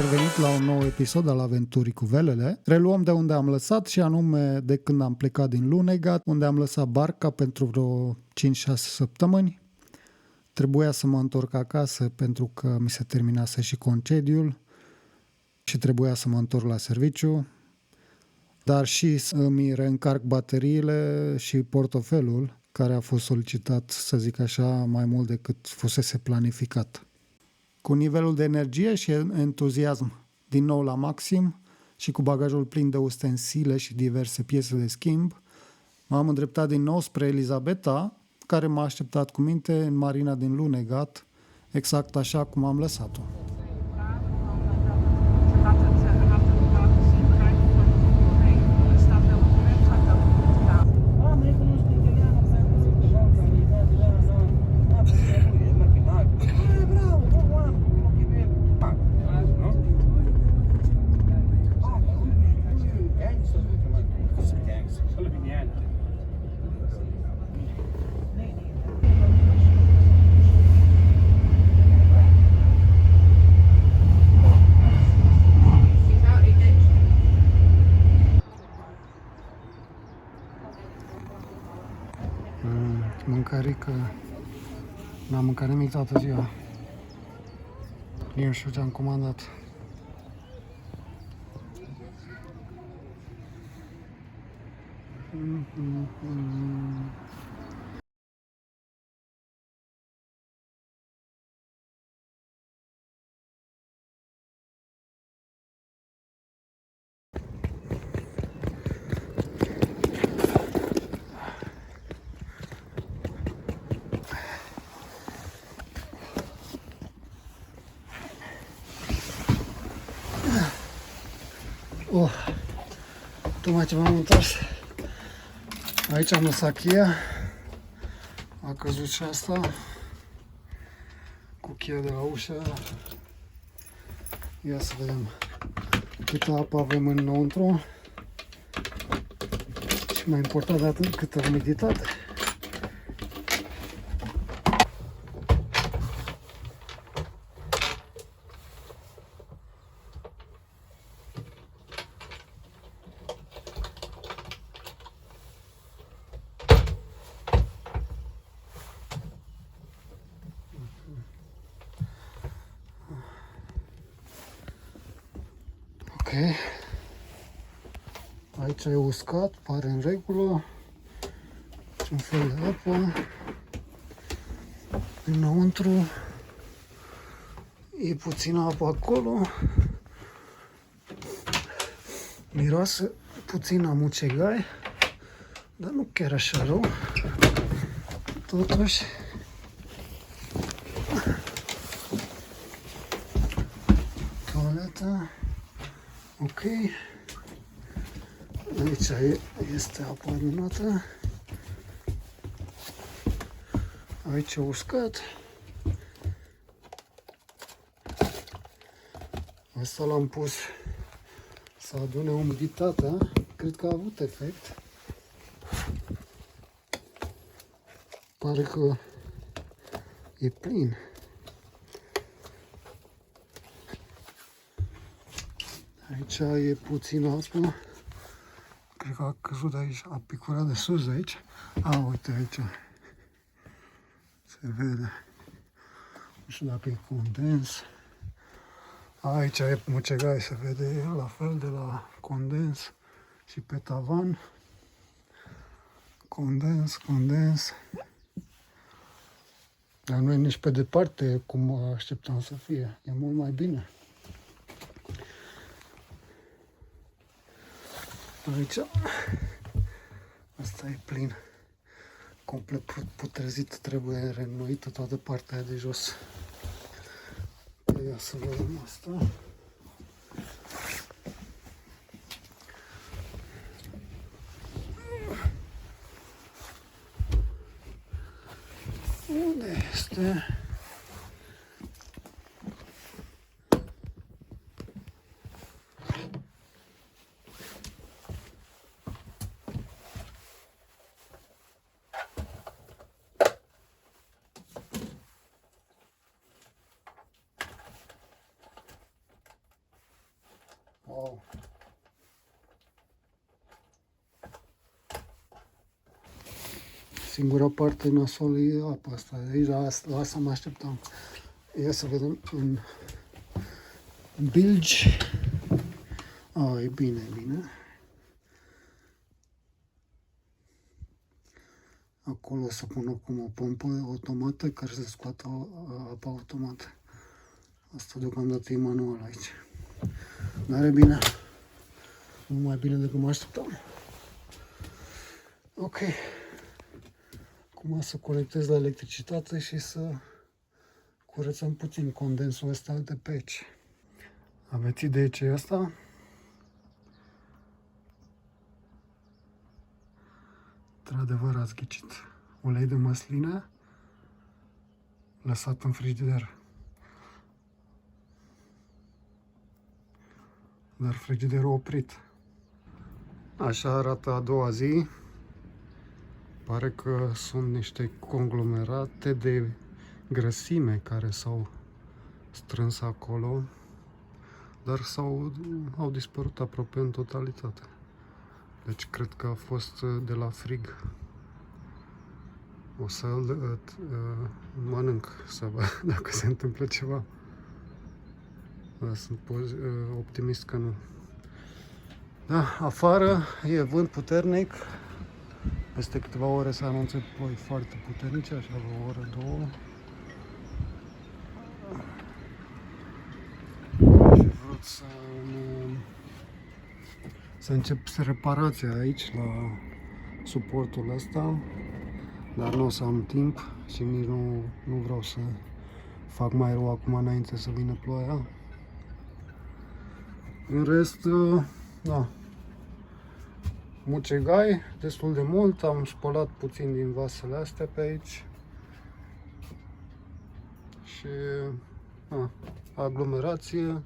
revenit la un nou episod al Aventurii cu Velele. Reluăm de unde am lăsat și anume de când am plecat din Lunegat, unde am lăsat barca pentru vreo 5-6 săptămâni. Trebuia să mă întorc acasă pentru că mi se terminase și concediul și trebuia să mă întorc la serviciu, dar și să îmi reîncarc bateriile și portofelul, care a fost solicitat, să zic așa, mai mult decât fusese planificat. Cu nivelul de energie și entuziasm din nou la maxim și cu bagajul plin de ustensile și diverse piese de schimb, m-am îndreptat din nou spre Elisabeta, care m-a așteptat cu minte în marina din Lunegat, exact așa cum am lăsat-o. Mâncărică, n-am mâncat nimic toată ziua. Nici nu știu ce am comandat. Tocmai ce m-am întors. Aici am lăsat cheia. A căzut și asta. Cu cheia de la ușă. Ia să vedem câtă apă avem înăuntru. Și mai important de atât, câtă umiditate. Ok. Aici e uscat, pare în regulă. Un fel de apă. Înăuntru e puțină apă acolo. Miroase puțin a mucegai, dar nu chiar așa rău. Totuși toaleta. Ok. Aici este apă adunată. Aici e uscat. Asta l-am pus să adune umiditatea. Cred că a avut efect. Pare că e plin. Aici e puțină apă. Cred că a căzut de aici, a picurat de sus de aici. Uite aici. Se vede. Nu știu dacă e condens. Aici e mucegai, se vede la fel de la condens și pe tavan. Condens. Dar nu e nici pe departe cum așteptam să fie. E mult mai bine. Aici, asta e plin, complet putrezit, trebuie reînnoită toată partea aia de jos. Ia să vedem asta. Unde este? Singura parte nasolă e apa asta. Aici, la asta mă așteptam. Ia să vedem în bilgi. E bine, e bine. Acolo o să pun acum o pompă automată care să scoată apa automată. Asta deocamdată e manual aici. Dar e bine. Mult mai bine decât mă așteptam. Ok. Acum să conectez la electricitate și să curățăm puțin condensul ăsta de pe aici. Aveți idee ce e asta? Într-adevăr ați ghicit. Ulei de măsline lăsat în frigider. Dar frigiderul oprit. Așa arată a doua zi. Pare că sunt niște conglomerate de grăsime care s-au strâns acolo, dar au dispărut aproape în totalitate. Deci cred că a fost de la frig. O să mănânc să văd dacă se întâmplă ceva. Dar sunt optimist că nu. Da, afară e vânt puternic. Peste câteva ore se anunță ploi foarte puternice, așa vreo oră, două. Și vrut să încep reparația aici la suportul ăsta, dar nu o să am timp și nici nu vreau să fac mai rău acum înainte să vină ploaia. În rest, da, mucegai destul de mult, am spălat puțin din vasele astea pe aici și aglomerație,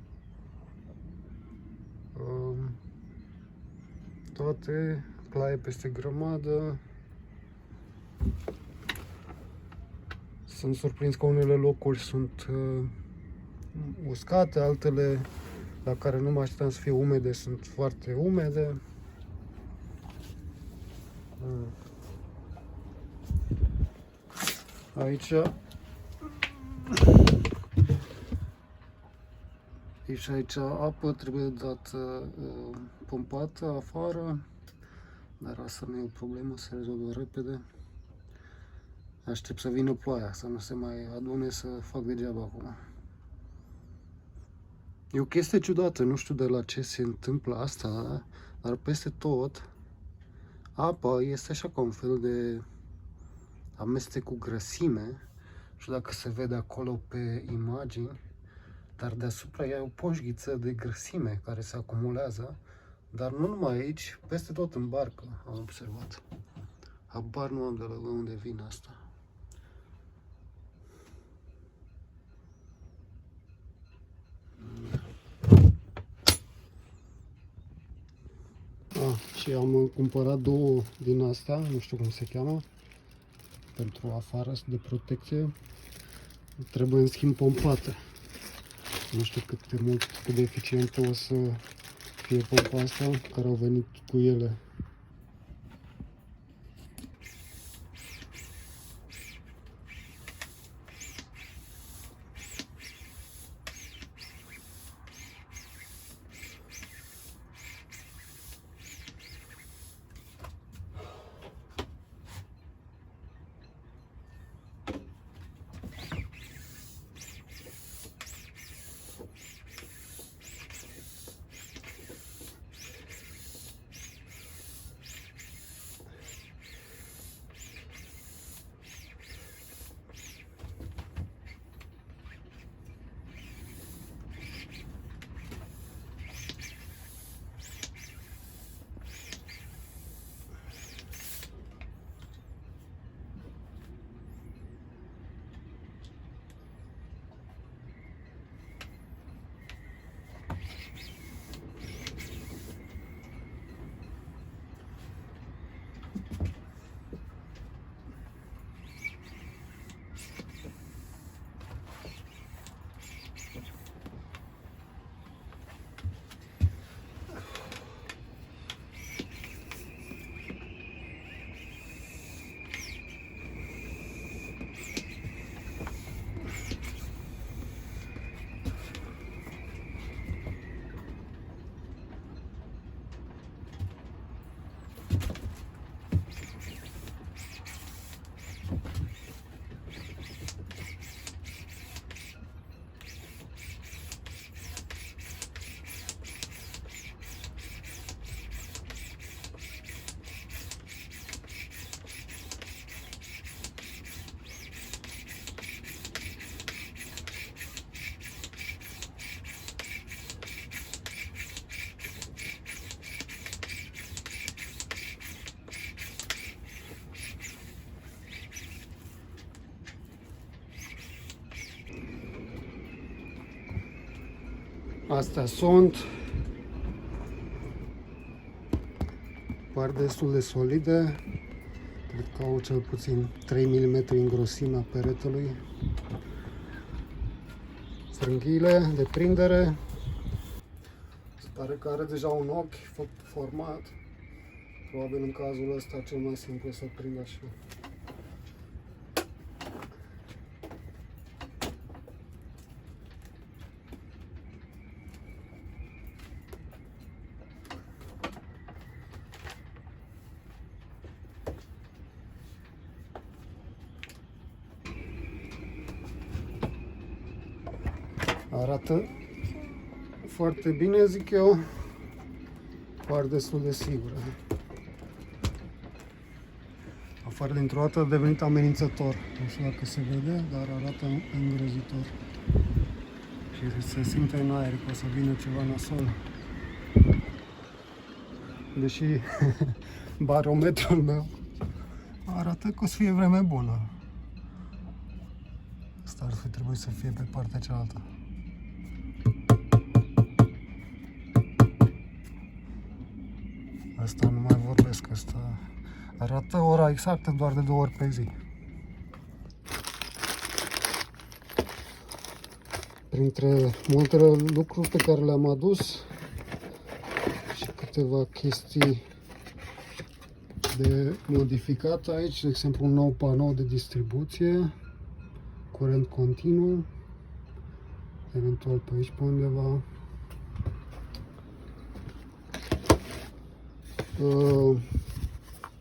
toate, claie peste grămadă. Sunt surprins că unele locuri sunt uscate, altele la care nu mă așteptam să fie umede sunt foarte umede. Aici apă trebuie dată pompată afară, dar asta nu e o problemă, se rezolvă repede. Aștept să vină ploaia, să nu se mai adune, să fac degeaba acum. E o chestie ciudată, nu știu de la ce se întâmplă asta, dar peste tot apa este așa ca un fel de amestec cu grăsime. Nu știu dacă se vede acolo pe imagini, dar deasupra ea e o poșghiță de grăsime care se acumulează, dar nu numai aici, peste tot în barcă am observat. Habar nu am de la unde vine asta. Și am cumpărat două din astea, nu știu cum se cheamă, pentru afară, de protecție. Trebuie în schimb pompate. Nu știu cât de eficientă o să fie pompa asta, care au venit cu ele. Astea sunt. Par destul de solide. Cred că au cel puțin 3 mm în grosimea peretelui. Frânghiile de prindere. Se pare că are deja un ochi format. Probabil în cazul ăsta cel mai simplu să prind așa. Arată foarte bine, zic eu. Par destul de sigură. Afară dintr-o dată a devenit amenințător. Nu știu dacă se vede, dar arată îngrozitor. Și se simte în aer că o să vină ceva nasol. Deși barometrul meu arată că o să fie vreme bună. Asta ar fi trebuit să fie pe partea cealaltă. Asta nu mai vorbesc, asta arată ora exactă doar de 2 ori pe zi. Printre multele lucruri pe care le-am adus și câteva chestii de modificat aici, de exemplu un nou panou de distribuție, curent continuu, eventual pe aici pe undeva.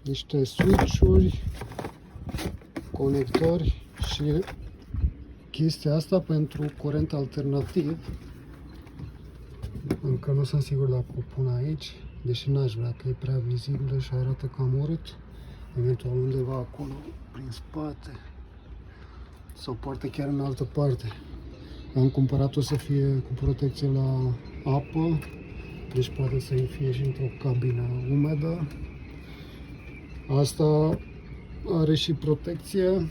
Niște switch-uri, conectori și chestia asta pentru curent alternativ. Încă nu sunt sigur dacă o pun aici, deși n-aș vrea că e prea vizibilă și arată cam urât. Eventual undeva acolo, prin spate, sau poate chiar în altă parte. Am cumpărat-o să fie cu protecție la apă, deci poate să fie și într-o cabină umedă. Asta are și protecție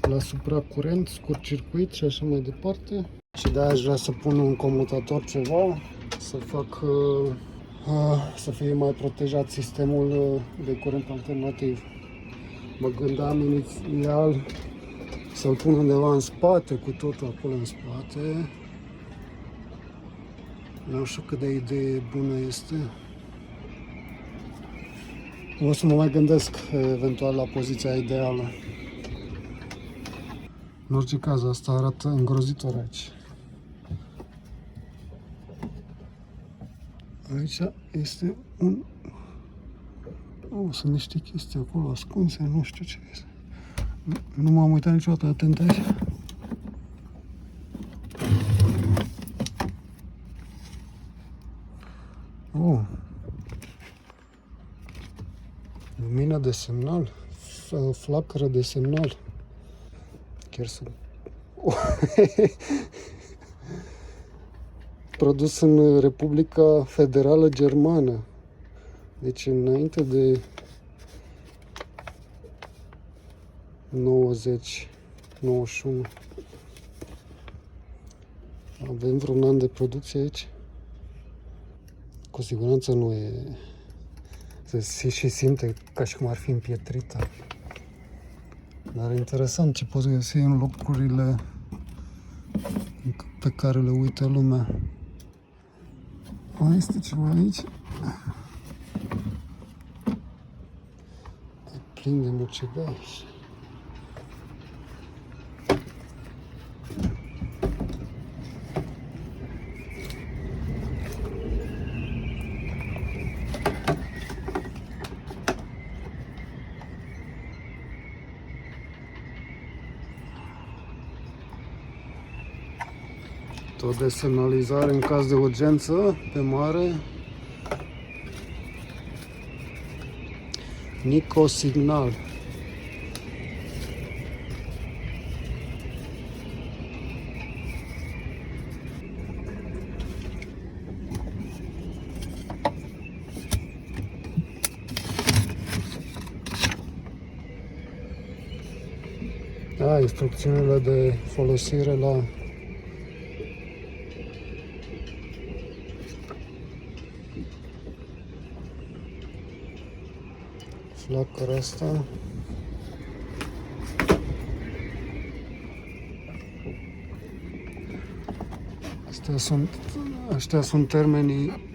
la supracurent, scurt circuit și așa mai departe. Și de-aia aș vrea să pun un comutator ceva, să fac să fie mai protejat sistemul de curent alternativ. Mă gândeam inițial să-l pun undeva în spate, cu totul acolo în spate. Nu știu cât de idee bună este. O să mă mai gândesc eventual la poziția ideală. În orice caz, asta arată îngrozitor aici. Aici este un... sunt niște chestii acolo ascunse, nu știu ce este. Nu m-am uitat niciodată atent aici. Lumină de semnal, flacără de semnal. Chiar sunt... Produs în Republica Federală Germană. Deci înainte de 90, 91. Avem vreun an de producție aici? Cu siguranță nu e... Se și simte ca și cum ar fi împietrită. Dar e interesant ce poți găsi în locurile pe care le uită lumea. Mai este ceva aici? E plin de mucegași. Tot de semnalizare în caz de urgență pe mare. Nico Signal. Da, instrucțiunile de folosire la flacăra asta. Astea sunt termenii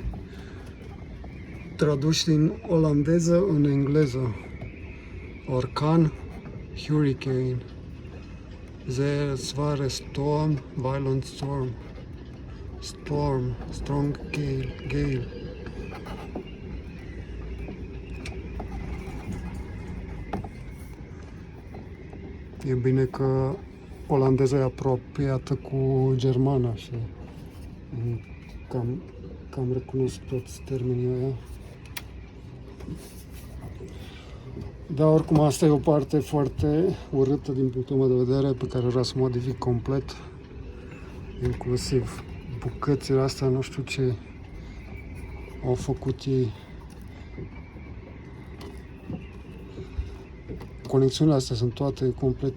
traduși din olandeză în engleză. Orkan, hurricane. Zeer zware storm, violent storm. Storm, strong gale. E bine că olandeza e apropiată cu germana și cam recunosc toți termenii ăia. Dar oricum asta e o parte foarte urâtă din punctul meu de vedere, pe care vreau să modific complet. Inclusiv bucățile astea, nu știu ce au făcut ei. Conexiunile astea sunt toate complet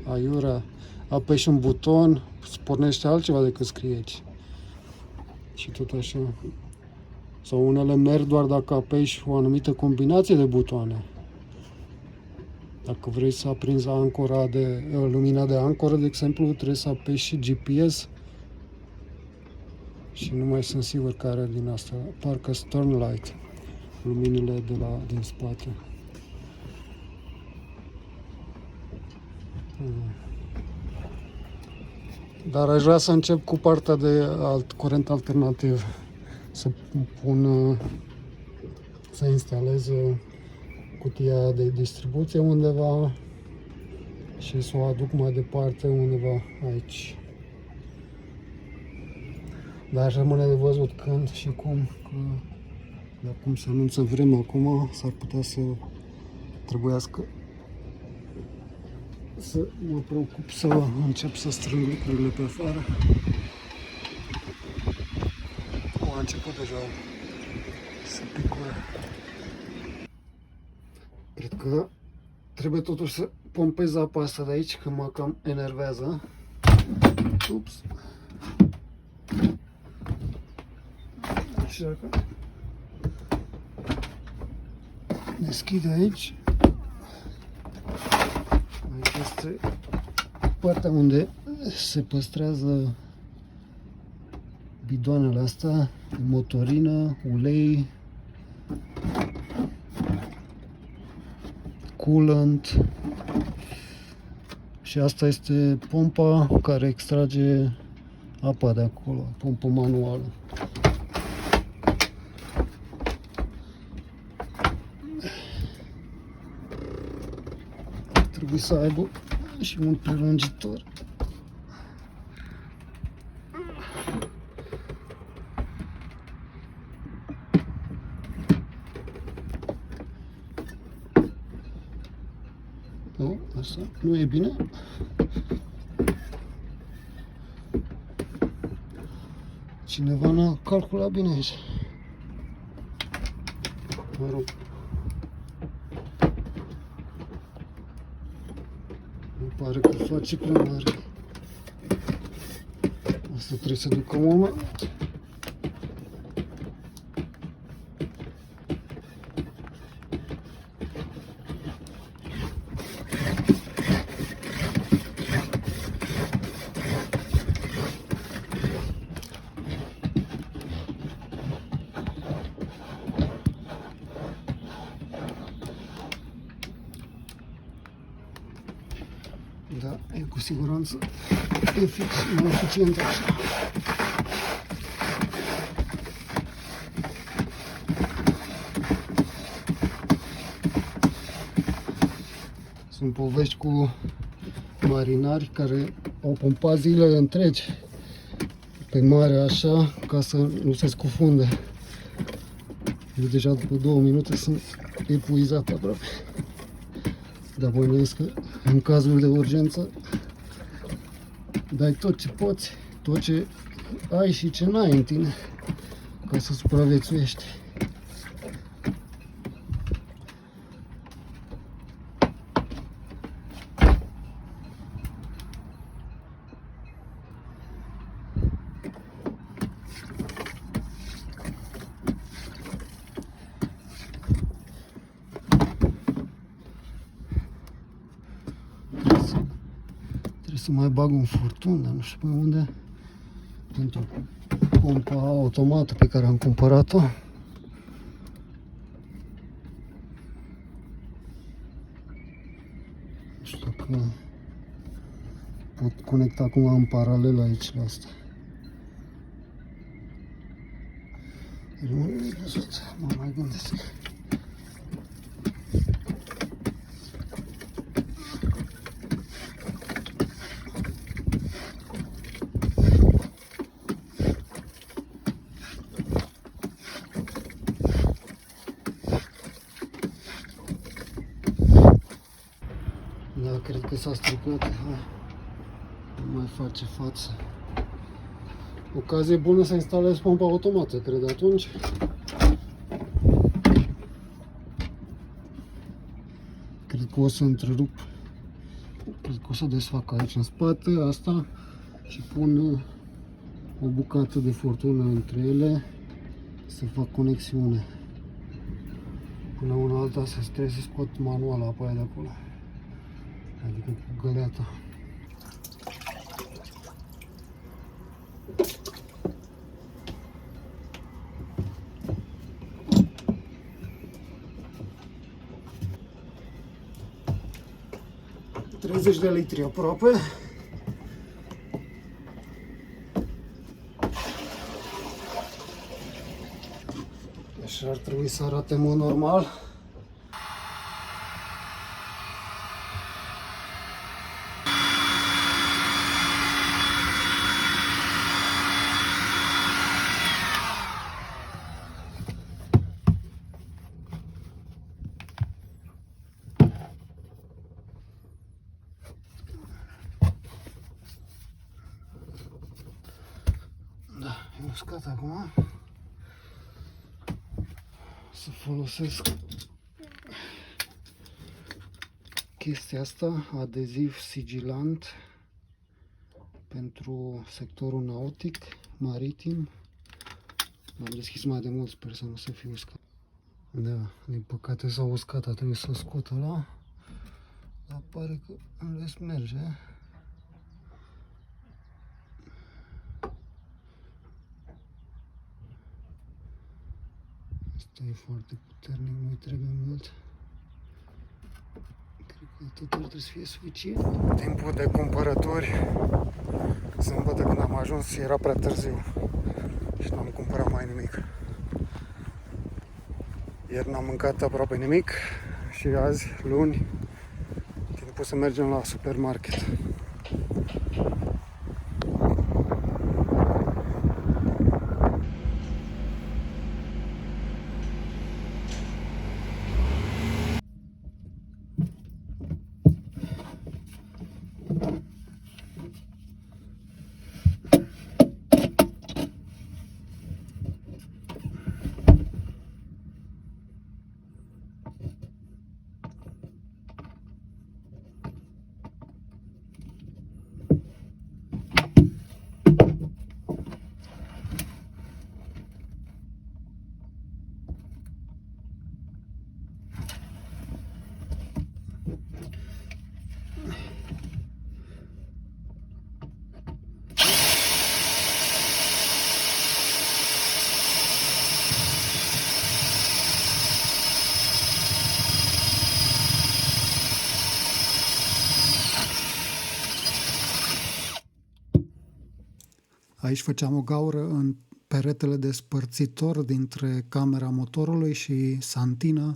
aiurea. Apeși un buton, îți pornește altceva decât scrie aici. Și tot așa. Sau unele merg doar dacă apeși o anumită combinație de butoane. Dacă vrei să aprinzi ancora lumina de ancoră, de exemplu, trebuie să apeși și GPS. Și nu mai sunt sigur care din asta. Parcă stern light, luminile din spate. Dar aș vrea să încep cu partea de curent alternativ. Să instalez cutia de distribuție undeva și să o aduc mai departe undeva aici. Dar rămâne de văzut când și cum, că de cum se anunță vremea acum, s-ar putea să trebuiască să mă preocup să încep să strâng lucrurile pe afară. A început deja să picure. Cred că trebuie totuși să pompez apa asta de aici, că mă cam enervează. Ups. Așa că deschid aici. Aici este partea unde se păstrează bidoanele astea, motorină, ulei, coolant. Și asta este pompa care extrage apa de acolo, pompă manuală. Trebuie să aibă și un prelungitor. Nu, asta nu e bine. Cineva n-a calculat bine aici. Mă rog. Îmi pare că face prea mare. Asta trebuie să ducă un moment. Da, e cu siguranță mai eficient așa. Sunt povești cu marinari care au pompat zile întregi pe mare așa, ca să nu se scufunde. Eu deja după 2 minute sunt epuizat aproape. Dar bănuiesc că în cazul de urgență dai tot ce poți, tot ce ai și ce n-ai în tine, ca să supraviețuiești. să mai bag un furtun, dar nu știu pe unde. Pentru pompa automată pe care am cumpărat-o. Nu știu că pot conecta cumva în paralel aici la asta. Mă mai gândesc. Da, cred că s-a stricat. Hai. Nu mai face față. Ocazie bună să instalezi pompa automată, cred, atunci. Cred că o să întrerup. Cred că o să desfac aici în spate asta și pun o bucată de furtună între ele să fac conexiune. Până una alta să trebuie să scot manual apa aia de acolo. Adică cu găleata. $30 de litri aproape. Așa ar trebui să arate în mod normal. Da, e uscat acum. Să folosesc chestia asta, adeziv sigilant pentru sectorul nautic, maritim. L-am deschis mai de mult, sper să nu se fie uscat. Da, din păcate s-a uscat, a trebuit să scot ăla. Dar pare că în rest merge. Asta e foarte puternic, nu-i trebuie mult. Cred că tot ar trebui să fie suficient. Timpul de cumpărături. Sâmbătă când am ajuns era prea târziu și n-am cumpărat mai nimic. Ieri n-am mâncat aproape nimic și azi, luni, timpul să mergem la supermarket. Aici făceam o gaură în peretele despărțitor dintre camera motorului și santina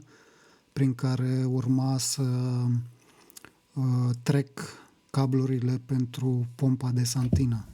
prin care urma să trec cablurile pentru pompa de santină.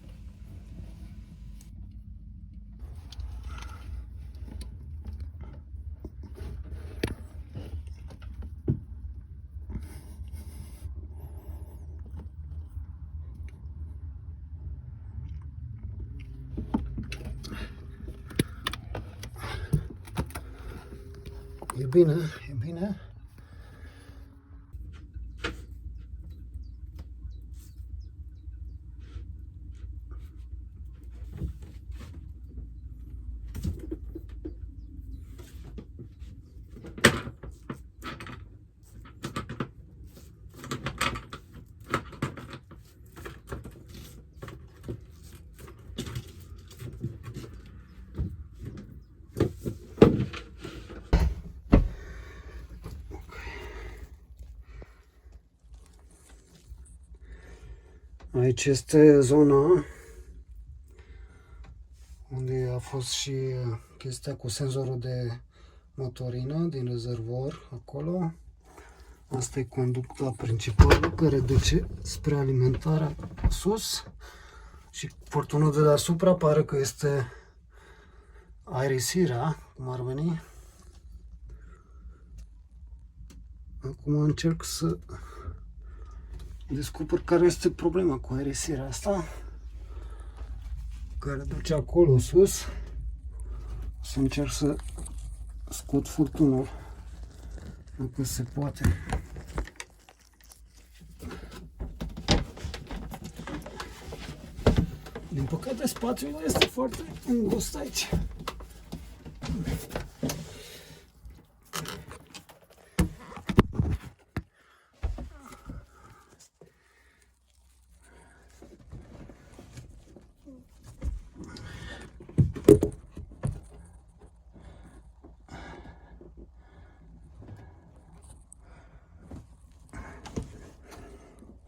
E bine, e bine. Aici este zona unde a fost și chestia cu senzorul de motorină din rezervor acolo. Asta e conducta principală care duce spre alimentarea sus și furtunul de deasupra pare că este aerisirea, cum ar veni. Acum încerc să descoper care este problema cu aerisirea asta care duce acolo sus. O să încerc să scot furtunul dacă se poate. Din păcate spațiul este foarte îngust aici.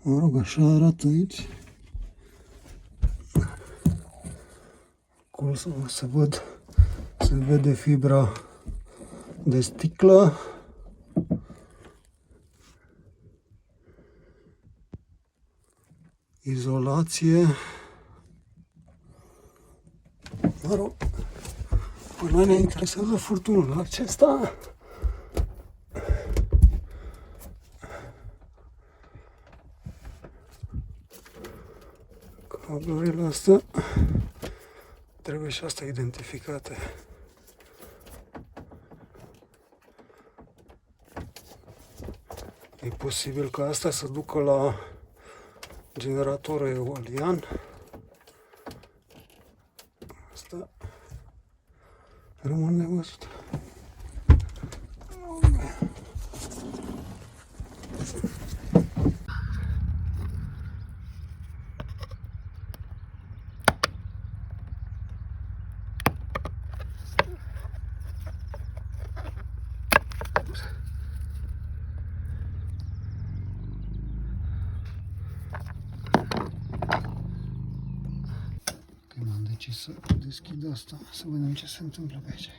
Mă rog, așa arată aici. Acolo se vede fibra de sticlă. Izolație. Mă rog, pe noi ne interesează furtunul acesta. Cablurile astea trebuie și asta identificate. E posibil ca asta să ducă la generatorul eolian. Asta rămâne de văzut. M-am decis să deschid asta, să vedem ce se întâmplă pe aici.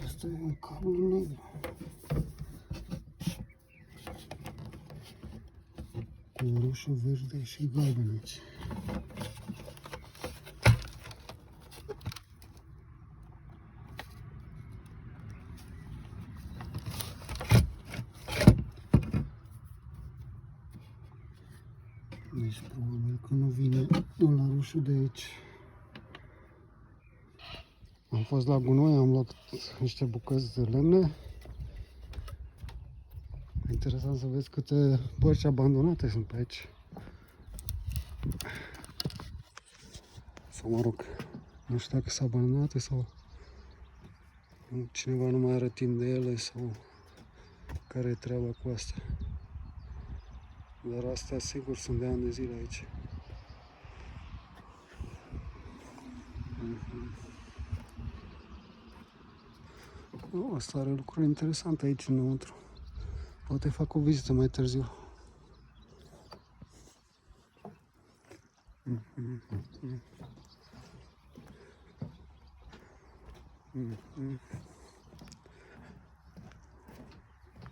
Asta e un cablu negru. Cu roșu, verde și galben aici. Deci probabil că nu vine la roșu de aici. Am fost la gunoi, am luat niște bucăți de lemne. Interesant să vezi câte bărci abandonate sunt pe aici. Sau mă rog, nu știu dacă sunt abandonate sau cineva nu mai are timp de ele sau care e treaba cu asta. Dar astea sigur sunt de ani de zile aici. Asta are lucruri interesante aici înăuntru. Poate fac o vizită mai târziu.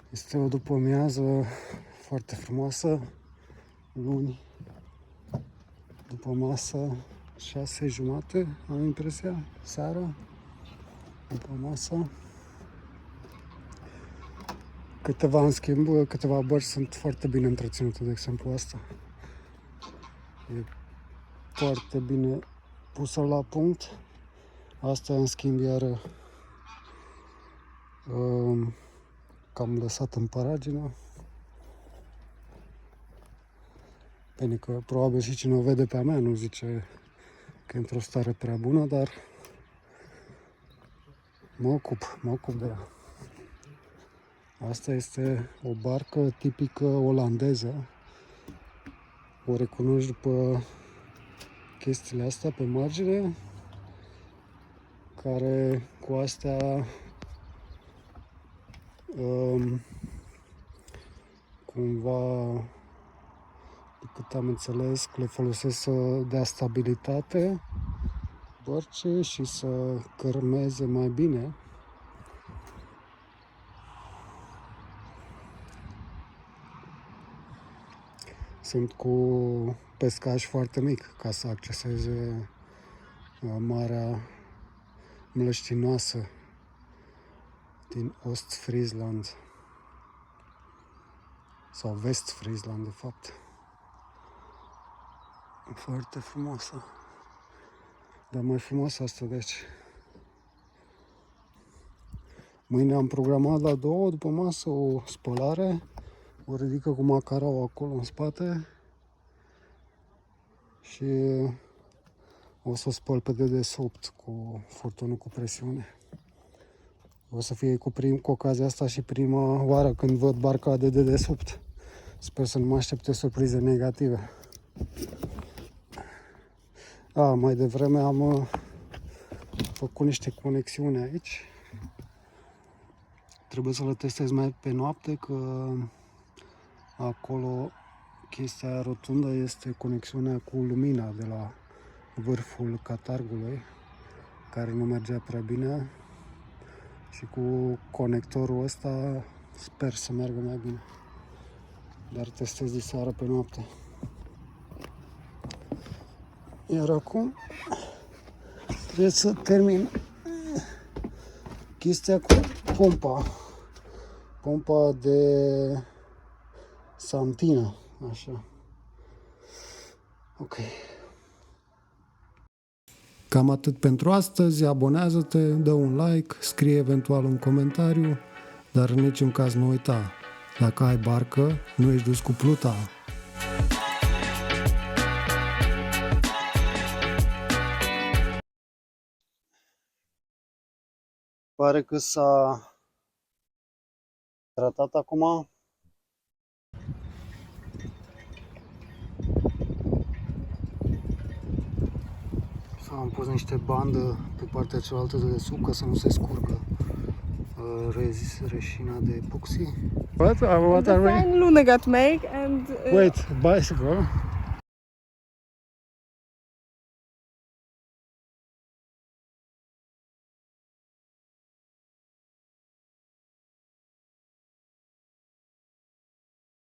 Este o după-amiază foarte frumoasă, luni, după masă, 6:30, am impresia, seara, după masă. Câteva, în schimb, câteva bărci sunt foarte bine întreținute, de exemplu asta. E foarte bine pusă la punct. Asta, în schimb, iar Că am lăsat în paragină. Pentru că probabil și cine o vede pe a mea nu zice că e într-o stare prea bună, dar mă ocup de ea. Asta este o barcă tipică olandeză. O recunoști după chestiile astea pe margine, care cu astea cumva, de cât am înțeles, le folosesc să dea stabilitate bărcii și să cărmeze mai bine. Sunt cu pescaj foarte mic ca să acceseze marea mlăștinoasă din Ostfriesland sau Westfriesland, de fapt. Foarte frumoasă. Dar mai frumoasă asta, deci. Mâine am programat la 2 după masă o spălare. O ridică cu macarau acolo în spate. Și o să o spăl pe dedesubt cu furtunul cu presiune. O să fie cu ocazia asta și prima oară când văd barca de dedesubt. Sper să nu mă aștepte surprize negative. Mai devreme am făcut niște conexiuni aici. Trebuie să le testez mai pe noapte, că acolo chestia aia rotundă este conexiunea cu lumina de la vârful catargului, care nu mergea prea bine, și cu conectorul ăsta sper să meargă mai bine. Dar testez de seară pe noapte. Iar acum trebuie să termin chestia cu pompa de Santina, așa. Ok. Cam atât pentru astăzi. Abonează-te, dă un like, scrie eventual un comentariu, dar în niciun caz nu uita, dacă ai barcă, nu ești dus cu pluta. Pare că s-a tratat acum. Am pus niște bandă pe partea cealaltă de sub ca să nu se scurgă reșina de epoxy. What are we? Lunegat make and Wait, bicycle.